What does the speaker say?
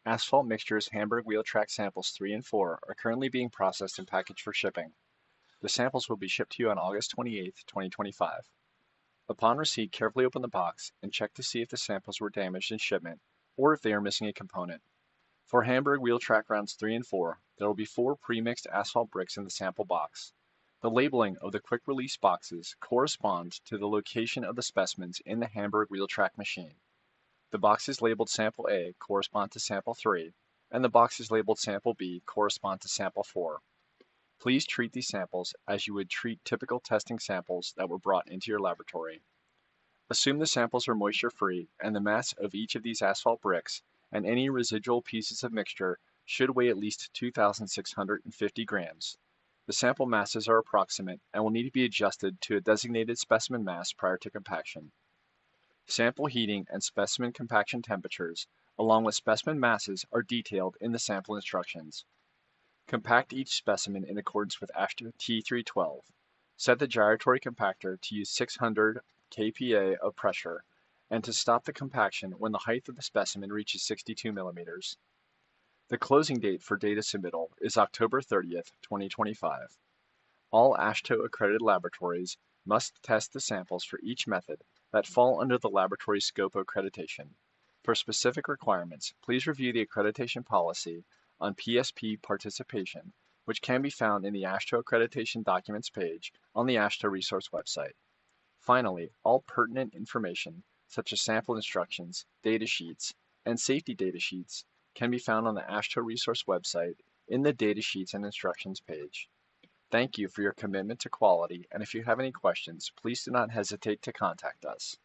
Asphalt Mixtures Hamburg Wheel Track Samples 3 and 4 are currently being processed and packaged for shipping. The samples will be shipped to you on August 28, 2025. Upon receipt, carefully open the box and check to see if the samples were damaged in shipment or if they are missing a component. For Hamburg Wheel Track Rounds 3 and 4, there will be 4 pre-mixed asphalt bricks in the sample box. The labeling of the quick-release boxes corresponds to the location of the specimens in the Hamburg Wheel Track machine. The boxes labeled Sample A correspond to Sample 3, and the boxes labeled Sample B correspond to Sample 4. Please treat these samples as you would treat typical testing samples that were brought into your laboratory. Assume the samples are moisture-free, and the mass of each of these asphalt bricks and any residual pieces of mixture should weigh at least 2,650 grams. The sample masses are approximate and will need to be adjusted to a designated specimen mass prior to compaction. Sample heating and specimen compaction temperatures, along with specimen masses, are detailed in the sample instructions. Compact each specimen in accordance with AASHTO T312. Set the gyratory compactor to use 600 kPa of pressure and to stop the compaction when the height of the specimen reaches 62 millimeters. The closing date for data submittal is October 30th, 2025. All AASHTO accredited laboratories must test the samples for each method that fall under the laboratory scope of accreditation. For specific requirements, please review the accreditation policy on PSP participation, which can be found in the AASHTO accreditation documents page on the AASHTO resource website. Finally, all pertinent information, such as sample instructions, data sheets, and safety data sheets, can be found on the AASHTO resource website in the Data Sheets and Instructions page. Thank you for your commitment to quality, and if you have any questions, please do not hesitate to contact us.